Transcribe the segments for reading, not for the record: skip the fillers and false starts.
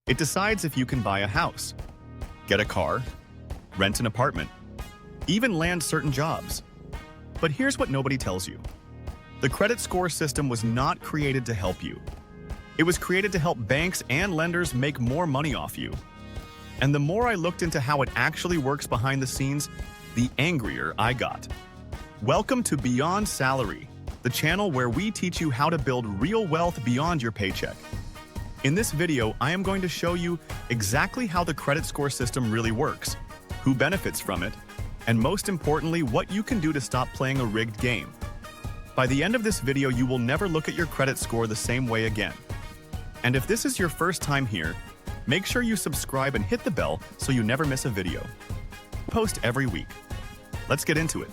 It decides if you can buy a house, get a car, rent an apartment, even land certain jobs. But here's what nobody tells you. The credit score system was not created to help you. It was created to help banks and lenders make more money off you. And the more I looked into how it actually works behind the scenes, the angrier I got. Welcome to Beyond Salary, the channel where we teach you how to build real wealth beyond your paycheck. In this video, I am going to show you exactly how the credit score system really works, who benefits from it, and most importantly, what you can do to stop playing a rigged game. By the end of this video, you will never look at your credit score the same way again. And if this is your first time here, make sure you subscribe and hit the bell so you never miss a video. Post every week. Let's get into it.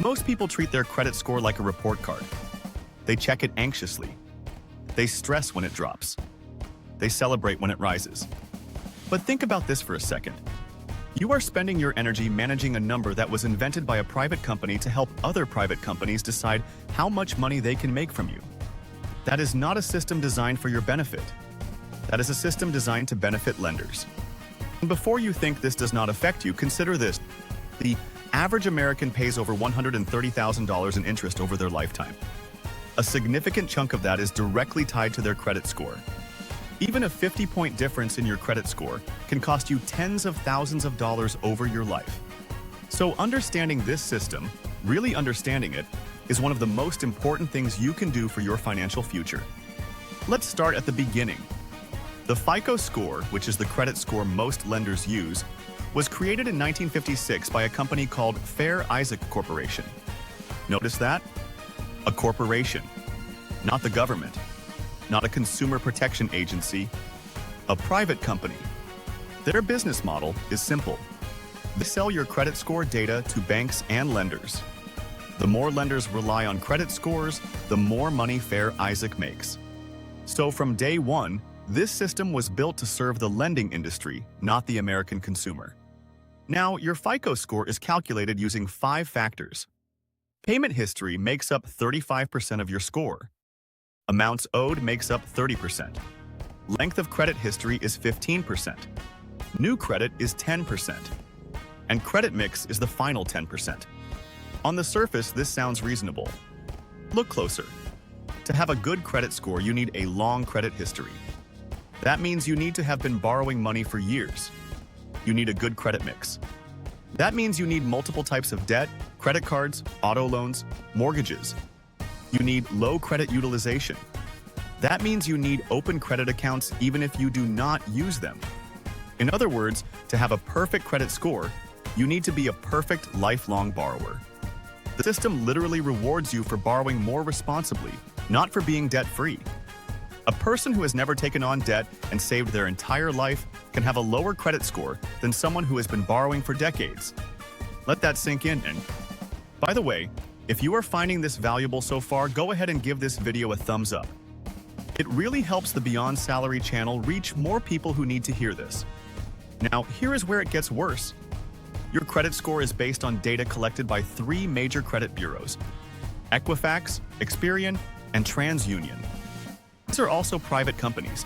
Most people treat their credit score like a report card. They check it anxiously. They stress when it drops. They celebrate when it rises. But think about this for a second. You are spending your energy managing a number that was invented by a private company to help other private companies decide how much money they can make from you. That is not a system designed for your benefit. That is a system designed to benefit lenders. And before you think this does not affect you, consider this. The average American pays over $130,000 in interest over their lifetime. A significant chunk of that is directly tied to their credit score. Even a 50-point difference in your credit score can cost you tens of thousands of dollars over your life. So understanding this system, really understanding it, is one of the most important things you can do for your financial future. Let's start at the beginning. The FICO score, which is the credit score most lenders use, was created in 1956 by a company called Fair Isaac Corporation. Notice that? A corporation, not the government. Not a consumer protection agency, a private company. Their business model is simple. They sell your credit score data to banks and lenders. The more lenders rely on credit scores, the more money Fair Isaac makes. So from day one, this system was built to serve the lending industry, not the American consumer. Now, your FICO score is calculated using 5 factors. Payment history makes up 35% of your score. Amounts owed makes up 30%. Length of credit history is 15%. New credit is 10%. And credit mix is the final 10%. On the surface, this sounds reasonable. Look closer. To have a good credit score, you need a long credit history. That means you need to have been borrowing money for years. You need a good credit mix. That means you need multiple types of debt, credit cards, auto loans, mortgages. You need low credit utilization. That means you need open credit accounts even if you do not use them. In other words, to have a perfect credit score, you need to be a perfect lifelong borrower. The system literally rewards you for borrowing more responsibly, not for being debt-free. A person who has never taken on debt and saved their entire life can have a lower credit score than someone who has been borrowing for decades. Let that sink in. And by the way, if you are finding this valuable so far, go ahead and give this video a thumbs up. It really helps the Beyond Salary channel reach more people who need to hear this. Now, here is where it gets worse. Your credit score is based on data collected by 3 major credit bureaus: Equifax, Experian, and TransUnion. These are also private companies.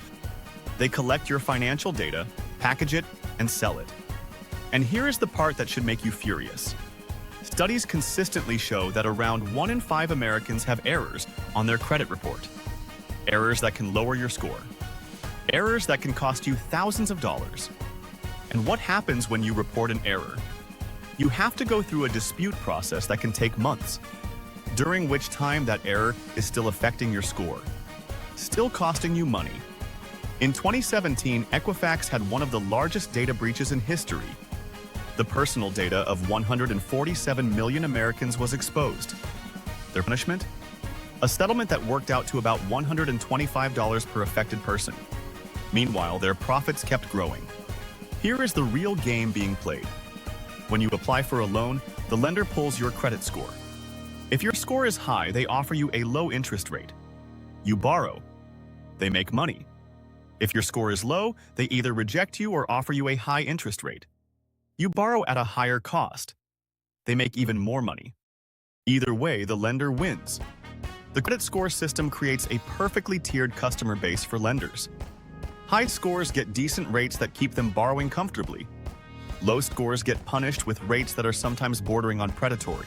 They collect your financial data, package it, and sell it. And here is the part that should make you furious. Studies consistently show that around 1 in 5 Americans have errors on their credit report. Errors that can lower your score. Errors that can cost you thousands of dollars. And what happens when you report an error? You have to go through a dispute process that can take months, during which time that error is still affecting your score, still costing you money. In 2017, Equifax had one of the largest data breaches in history. The personal data of 147 million Americans was exposed. Their punishment? A settlement that worked out to about $125 per affected person. Meanwhile, their profits kept growing. Here is the real game being played. When you apply for a loan, the lender pulls your credit score. If your score is high, they offer you a low interest rate. You borrow. They make money. If your score is low, they either reject you or offer you a high interest rate. You borrow at a higher cost. They make even more money. Either way, the lender wins. The credit score system creates a perfectly tiered customer base for lenders. High scores get decent rates that keep them borrowing comfortably. Low scores get punished with rates that are sometimes bordering on predatory.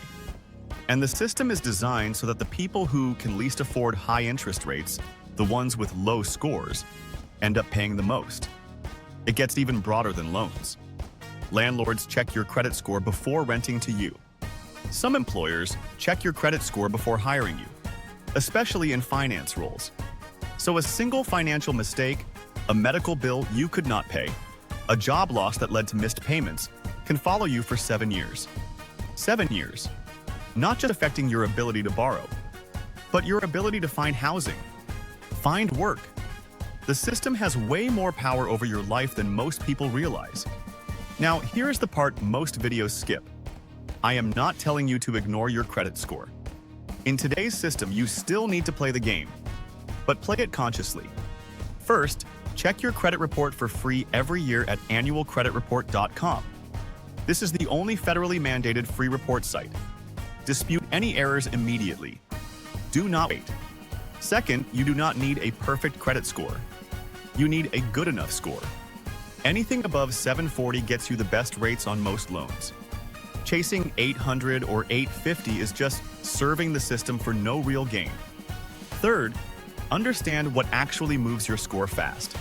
And the system is designed so that the people who can least afford high interest rates, the ones with low scores, end up paying the most. It gets even broader than loans. Landlords check your credit score before renting to you. Some employers check your credit score before hiring you, especially in finance roles. So a single financial mistake, a medical bill you could not pay, a job loss that led to missed payments, can follow you for 7 years. 7 years. Not just affecting your ability to borrow, but your ability to find housing, find work. The system has way more power over your life than most people realize. Now, here's the part most videos skip. I am not telling you to ignore your credit score. In today's system, you still need to play the game, but play it consciously. First, check your credit report for free every year at annualcreditreport.com. This is the only federally mandated free report site. Dispute any errors immediately. Do not wait. Second, you do not need a perfect credit score. You need a good enough score. Anything above 740 gets you the best rates on most loans. Chasing 800 or 850 is just serving the system for no real gain. Third, understand what actually moves your score fast.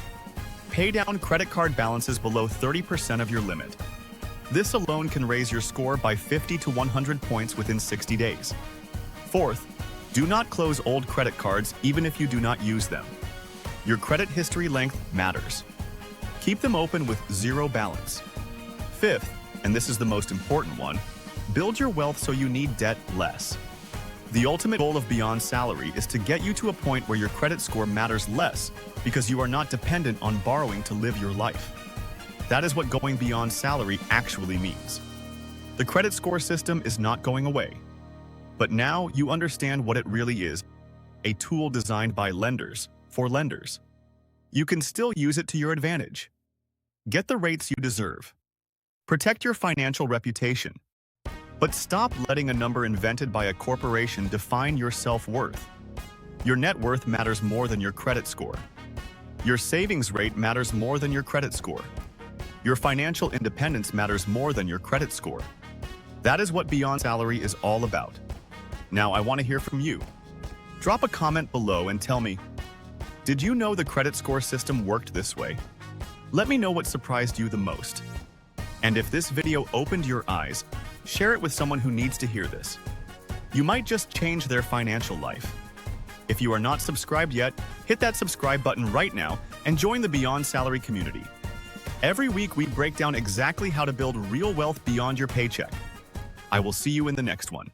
Pay down credit card balances below 30% of your limit. This alone can raise your score by 50 to 100 points within 60 days. Fourth, do not close old credit cards even if you do not use them. Your credit history length matters. Keep them open with zero balance. Fifth, and this is the most important one, build your wealth so you need debt less. The ultimate goal of Beyond Salary is to get you to a point where your credit score matters less because you are not dependent on borrowing to live your life. That is what going beyond salary actually means. The credit score system is not going away. But now you understand what it really is, a tool designed by lenders for lenders. You can still use it to your advantage. Get the rates you deserve. Protect your financial reputation. But stop letting a number invented by a corporation define your self-worth. Your net worth matters more than your credit score. Your savings rate matters more than your credit score. Your financial independence matters more than your credit score. That is what Beyond Salary is all about. Now, I want to hear from you. Drop a comment below and tell me, did you know the credit score system worked this way? Let me know what surprised you the most. And if this video opened your eyes, share it with someone who needs to hear this. You might just change their financial life. If you are not subscribed yet, hit that subscribe button right now and join the Beyond Salary community. Every week, we break down exactly how to build real wealth beyond your paycheck. I will see you in the next one.